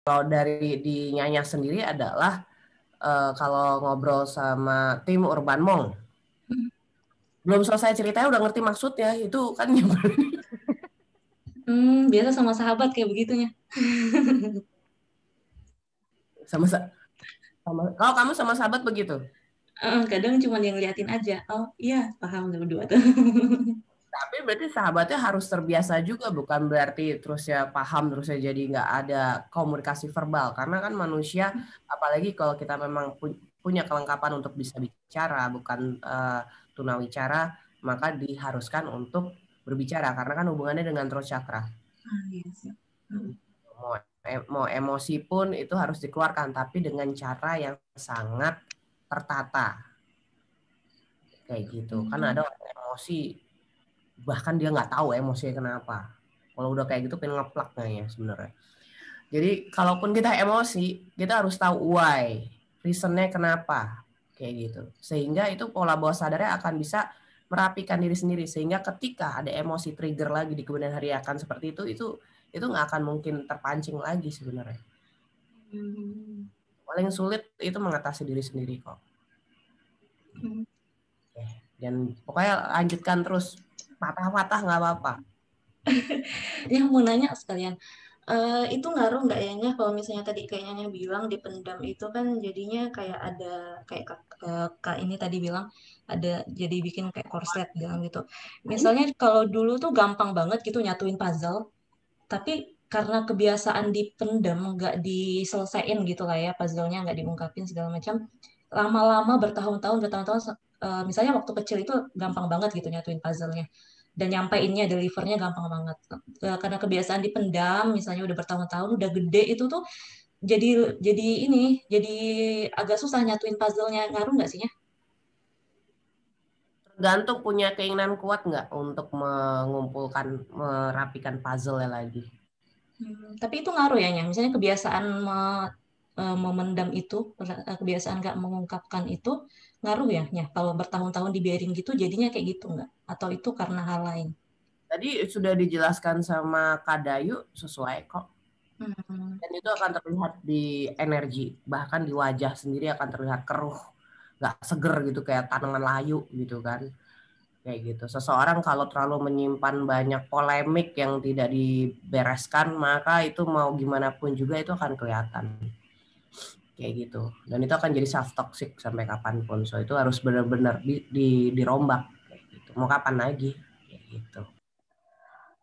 Kalau dari di Nyanya sendiri adalah kalau ngobrol sama tim Urban Mall, belum selesai ceritanya udah ngerti maksudnya, itu kan nyebelin. Biasa sama sahabat kayak begitunya. sama kalau kamu sama sahabat begitu. Kadang cuma yang liatin aja. Oh iya, paham udah berdua tuh. Tapi berarti sahabatnya harus terbiasa juga, bukan berarti terus ya paham terus ya jadi nggak ada komunikasi verbal. Karena kan manusia, apalagi kalau kita memang punya kelengkapan untuk bisa bicara, bukan tunawicara, maka diharuskan untuk berbicara karena kan hubungannya dengan throat chakra. Iya sih. Hmm. Mau emosi pun itu harus dikeluarkan, tapi dengan cara yang sangat tertata kayak gitu. Kan ada orang emosi bahkan dia nggak tahu emosinya kenapa. Kalau udah kayak gitu pengen ngeplak ya sebenarnya. Jadi kalaupun kita emosi, kita harus tahu why, reasonnya kenapa kayak gitu. Sehingga itu pola bawah sadarnya akan bisa merapikan diri sendiri, sehingga ketika ada emosi trigger lagi di kemudian hari akan seperti itu nggak akan mungkin terpancing lagi sebenarnya. Paling sulit itu mengatasi diri sendiri kok. Dan pokoknya lanjutkan terus, patah-patah nggak apa-apa. Yang mau nanya sekalian, itu ngaruh nggak ya Nya, kalau misalnya tadi kayaknya Nya bilang dipendam itu kan jadinya kayak ada kayak kak ini tadi bilang ada jadi bikin kayak korslet bilang gitu. Misalnya kalau dulu tuh gampang banget gitu nyatuin puzzle, tapi karena kebiasaan dipendam nggak diselesaiin gitu lah ya puzzle-nya nggak diungkapin segala macam, lama-lama bertahun-tahun misalnya waktu kecil itu gampang banget gitu nyatuin puzzle-nya dan nyampeinnya delivernya gampang banget. Karena kebiasaan dipendam misalnya udah bertahun-tahun udah gede itu tuh jadi ini jadi agak susah nyatuin puzzle-nya. Ngaruh nggak sih ya? Tergantung punya keinginan kuat nggak untuk mengumpulkan, merapikan puzzle lagi. Tapi itu ngaruh ya Nya, misalnya kebiasaan memendam itu, kebiasaan nggak mengungkapkan itu ngaruh ya Nya, kalau bertahun-tahun dibiarin gitu jadinya kayak gitu nggak, atau itu karena hal lain? Tadi sudah dijelaskan sama Kak Dayu sesuai kok. Hmm. Dan itu akan terlihat di energi, bahkan di wajah sendiri akan terlihat keruh, nggak seger gitu kayak tanaman layu gitu kan. Kayak gitu. Seseorang kalau terlalu menyimpan banyak polemik yang tidak dibereskan, maka itu mau gimana pun juga itu akan kelihatan. Kayak gitu. Dan itu akan jadi self toxic sampai kapanpun. So itu harus benar-benar dirombak. Kayak gitu. Mau kapan lagi? Kayak gitu.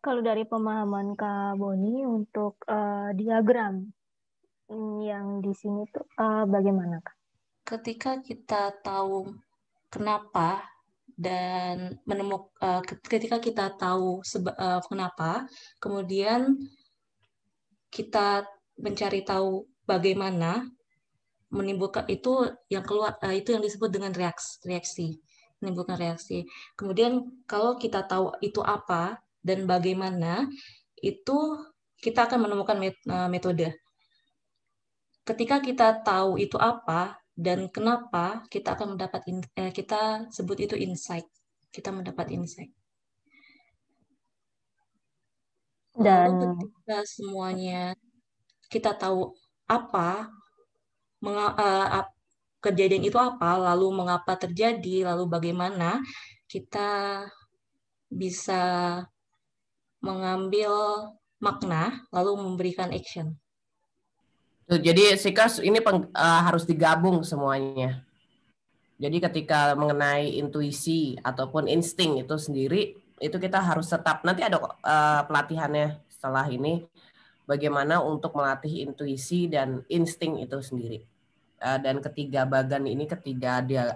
Kalau dari pemahaman Kak Boni untuk diagram yang di sini tuh bagaimana Kak? Ketika kita tahu kenapa dan ketika kita tahu kenapa, kemudian kita mencari tahu bagaimana menimbulkan itu, yang keluar itu yang disebut dengan reaksi, menimbulkan reaksi. Kemudian kalau kita tahu itu apa dan bagaimana, itu kita akan menemukan metode. Ketika kita tahu itu apa dan kenapa, kita akan mendapat kita sebut itu insight. Kita mendapat insight. Lalu Dan ketika semuanya kita tahu apa, kejadian itu apa, lalu mengapa terjadi, lalu bagaimana, kita bisa mengambil makna, lalu memberikan action. Jadi Sikas ini harus digabung semuanya. Jadi ketika mengenai intuisi ataupun insting itu sendiri, itu kita harus tetap, nanti ada pelatihannya setelah ini, bagaimana untuk melatih intuisi dan insting itu sendiri. Dan ketiga bagan ini, ketiga dia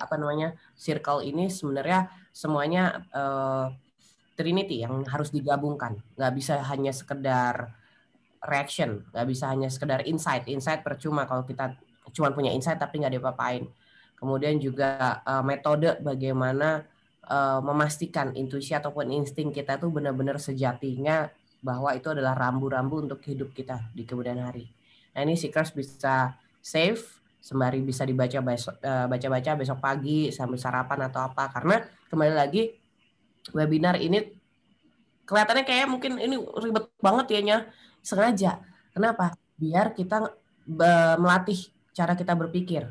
circle ini sebenarnya semuanya Trinity yang harus digabungkan. Nggak bisa hanya sekedar reaction, nggak bisa hanya sekedar insight percuma kalau kita cuma punya insight tapi nggak diapa-apain. Kemudian juga metode bagaimana memastikan intuisi ataupun insting kita tuh benar-benar sejatinya bahwa itu adalah rambu-rambu untuk hidup kita di kemudian hari. Nah ini Seekers bisa save sembari bisa dibaca baca-baca besok pagi sambil sarapan atau apa, karena kembali lagi webinar ini kelihatannya kayak mungkin ini ribet banget ya Nya, sengaja. Kenapa? biar kita melatih cara kita berpikir.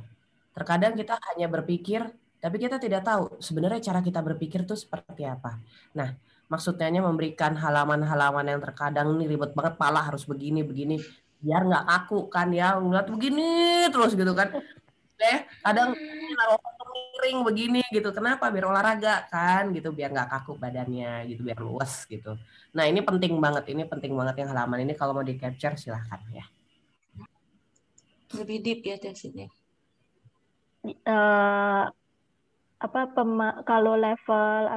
Terkadang kita hanya berpikir, tapi kita tidak tahu sebenarnya cara kita berpikir itu seperti apa. Nah, maksudnya memberikan halaman-halaman yang terkadang ini ribet banget, pala harus begini, biar nggak kaku kan ya, ngeliat begini terus gitu kan. Kadang naruh miring begini gitu. Kenapa? Biar olahraga kan gitu, biar nggak kaku badannya gitu, biar luas gitu. Nah, ini penting banget yang halaman ini kalau mau di capture silahkan ya. Lebih deep ya tesnya. Kalau level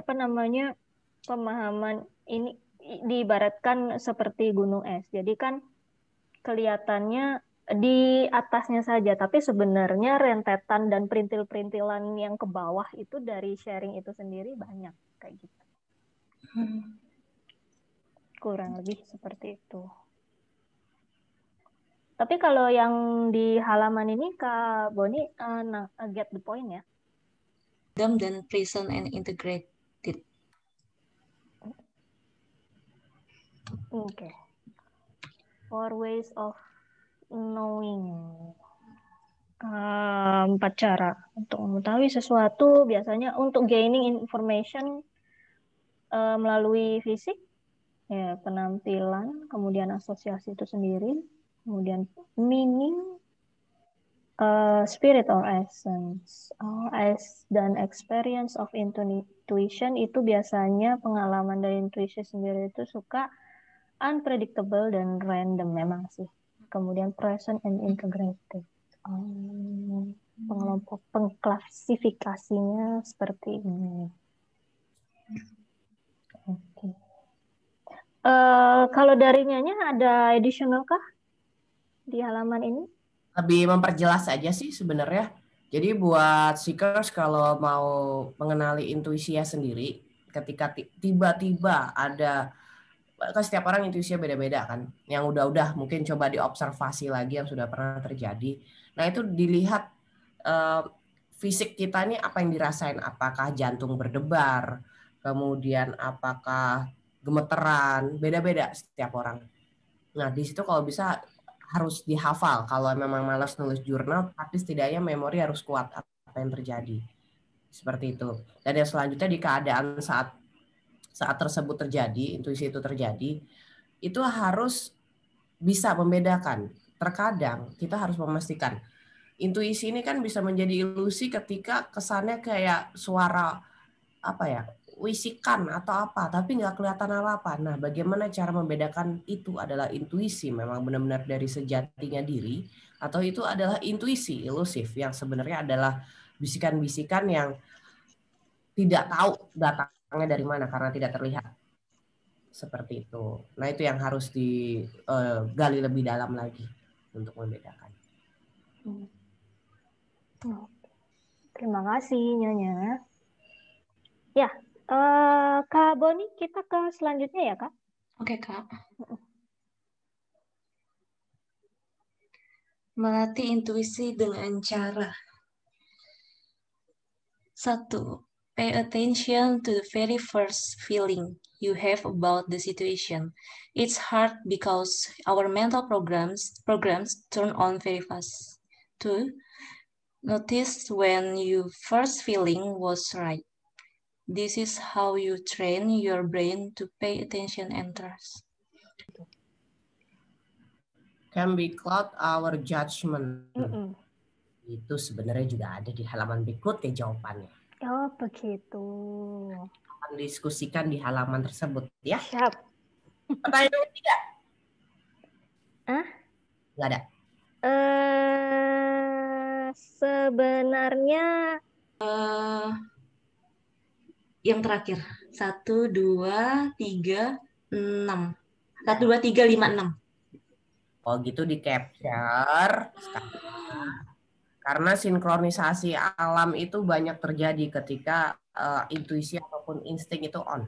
pemahaman ini diibaratkan seperti gunung es. Jadi kan kelihatannya di atasnya saja, tapi sebenarnya rentetan dan perintil-perintilan yang ke bawah itu dari sharing itu sendiri banyak kayak gitu. Kurang lebih seperti itu. Tapi kalau yang di halaman ini Kak Boni get the point ya. Dan present and integrated. Okay. 4 ways of knowing. 4 cara untuk mengetahui sesuatu, biasanya untuk gaining information melalui fisik, ya, penampilan, kemudian asosiasi itu sendiri, kemudian meaning, spirit or essence, dan experience of intuition itu biasanya pengalaman dari intuisi sendiri itu suka unpredictable dan random memang sih. Kemudian present and integrated. Pengelompok pengklasifikasinya seperti ini. Oke. Kalau dari Nyanya ada additional kah di halaman ini? Lebih memperjelas aja sih sebenarnya. Jadi buat seekers kalau mau mengenali intuisinya sendiri, ketika tiba-tiba ada, kan setiap orang intuisinya beda-beda kan. Yang udah mungkin coba diobservasi lagi yang sudah pernah terjadi. Nah itu dilihat fisik kita ini apa yang dirasain. Apakah jantung berdebar, kemudian apakah gemeteran, beda-beda setiap orang. Nah di situ kalau bisa harus dihafal. Kalau memang malas nulis jurnal, tapi setidaknya memori harus kuat apa yang terjadi. Seperti itu. Dan yang selanjutnya di keadaan saat tersebut terjadi, intuisi itu terjadi, itu harus bisa membedakan. Terkadang kita harus memastikan intuisi ini kan bisa menjadi ilusi ketika kesannya kayak suara apa ya, wisikan atau apa, tapi nggak kelihatan apa-apa. Nah, bagaimana cara membedakan itu adalah intuisi memang benar-benar dari sejatinya diri, atau itu adalah intuisi ilusif yang sebenarnya adalah bisikan-bisikan yang tidak tahu datangnya dari mana karena tidak terlihat. Seperti itu. Nah, itu yang harus digali lebih dalam lagi untuk membedakan. Terima kasih Nyonya. Ya, Kak Boni, kita ke selanjutnya ya Kak. Oke Kak. Melatih intuisi dengan cara 1. Pay attention to the very first feeling you have about the situation. It's hard because our mental programs turn on very fast. 2. Notice when your first feeling was right. This is how you train your brain to pay attention and trust. Can be cloud our judgment. Itu sebenarnya juga ada di halaman berikutnya jawabannya. Oh, begitu. Akan diskusikan di halaman tersebut ya. Siap. Pertanyaan ketiga. Nggak ada. Sebenarnya yang terakhir 1, 2, 3, 6. 1, 2, 3, 5, 6. Oh gitu di capture. Karena sinkronisasi alam itu banyak terjadi ketika intuisi ataupun insting itu on.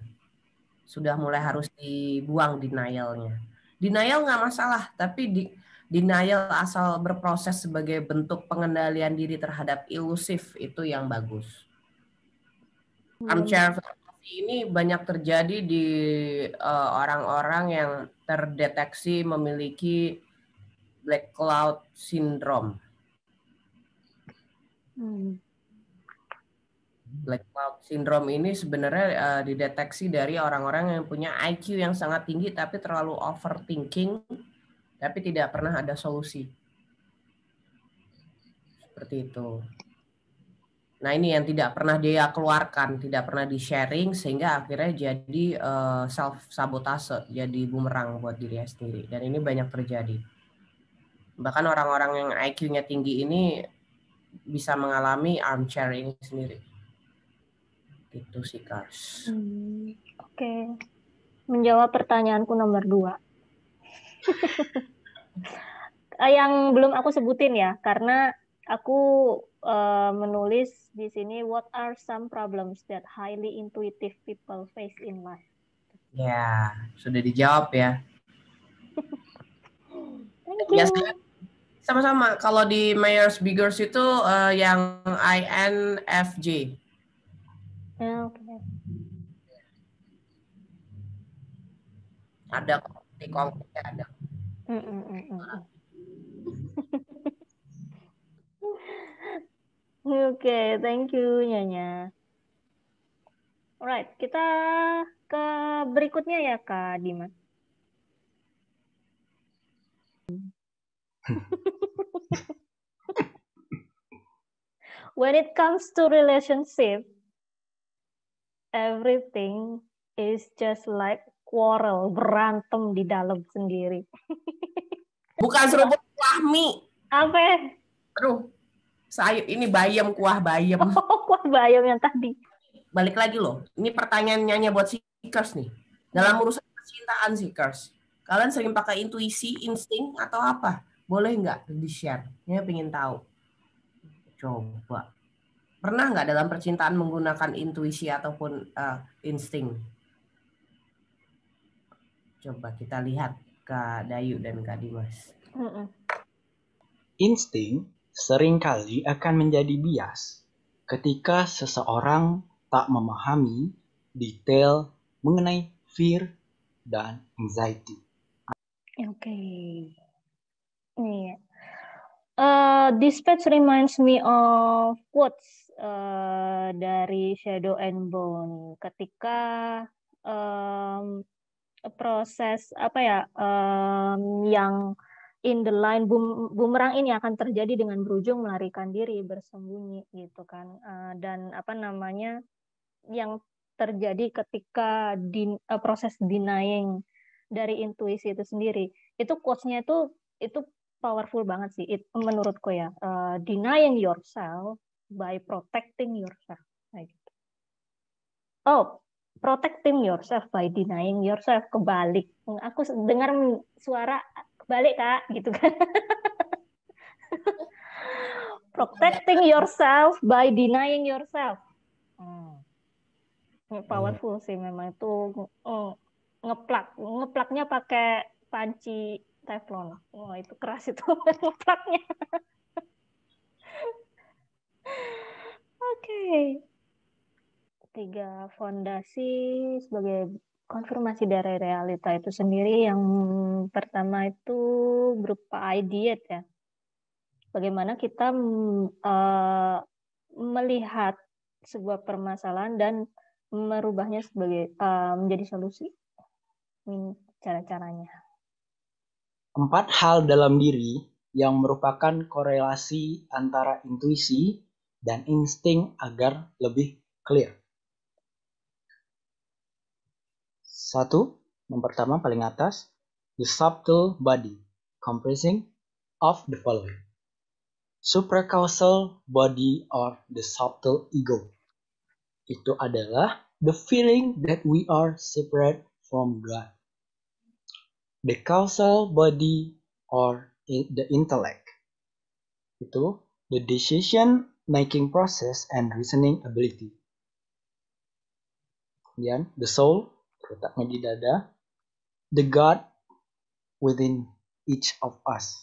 Sudah mulai harus dibuang denialnya. Denial nggak masalah, tapi denial asal berproses sebagai bentuk pengendalian diri terhadap ilusif itu yang bagus. Armchair ini banyak terjadi di orang-orang yang terdeteksi memiliki Black Cloud Syndrome. Black Cloud Syndrome ini sebenarnya dideteksi dari orang-orang yang punya IQ yang sangat tinggi tapi terlalu overthinking, tapi tidak pernah ada solusi. Seperti itu. Nah ini yang tidak pernah dia keluarkan, tidak pernah di-sharing, sehingga akhirnya jadi self-sabotase, jadi bumerang buat dirinya sendiri. Dan ini banyak terjadi. Bahkan orang-orang yang IQ-nya tinggi ini bisa mengalami armchair ini sendiri. Gitu sih, Kars. Oke. Menjawab pertanyaanku nomor 2. Yang belum aku sebutin ya, karena aku menulis di sini what are some problems that highly intuitive people face in life. Ya, sudah dijawab ya. Thank you. Sama-sama. Kalau di Myers-Briggs itu yang INFJ. Oke. Ada di konkretnya ada. Oke, thank you Nyonya. Alright, kita ke berikutnya ya Kak Dimas. When it comes to relationship, everything is just like quarrel, berantem di dalam sendiri. Bukan seruput kuah mie. Apa? Aduh, sayur ini bayam, kuah bayam. Oh, kuah bayam yang tadi. Balik lagi loh, ini pertanyaannya buat seekers nih. Dalam urusan percintaan seekers, kalian sering pakai intuisi, insting, atau apa? Boleh nggak di-share? Saya pengen tahu. Coba. Pernah nggak dalam percintaan menggunakan intuisi ataupun insting? Coba kita lihat Kak Dayu dan Kak Dimas. Insting seringkali akan menjadi bias ketika seseorang tak memahami detail mengenai fear dan anxiety. Oke. Dispatch reminds me of quotes dari Shadow and Bone ketika proses yang in the line bumerang ini akan terjadi dengan berujung melarikan diri, bersembunyi gitu kan. Dan yang terjadi ketika proses denying dari intuisi itu sendiri. Itu quotes-nya itu powerful banget sih menurutku ya. Denying yourself by protecting yourself. Gitu. Oh, protecting yourself by denying yourself, kebalik. Aku dengar suara kebalik Kak, gitu kan. Protecting yourself by denying yourself. Powerful sih memang itu. Ngeplaknya pakai panci teflon. Wah, itu keras itu ngeplaknya. Oke. 3 fondasi sebagai konfirmasi dari realita itu sendiri. Yang pertama itu berupa ideate ya. Bagaimana kita melihat sebuah permasalahan dan merubahnya sebagai menjadi solusi. Ini cara-caranya. 4 hal dalam diri yang merupakan korelasi antara intuisi dan insting agar lebih clear. 1, yang pertama paling atas, the subtle body, comprising of the following. Supracausal body or the subtle ego. Itu adalah the feeling that we are separate from God. The causal body or the intellect. Itu the decision making process and reasoning ability. Kemudian the soul, terletaknya di dada, the God within each of us.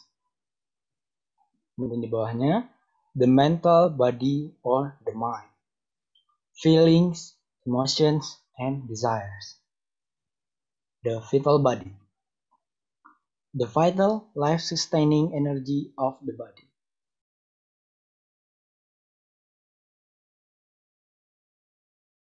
Kemudian di bawahnya, the mental body or the mind. Feelings, emotions, and desires. The vital body. the vital life-sustaining energy of the body.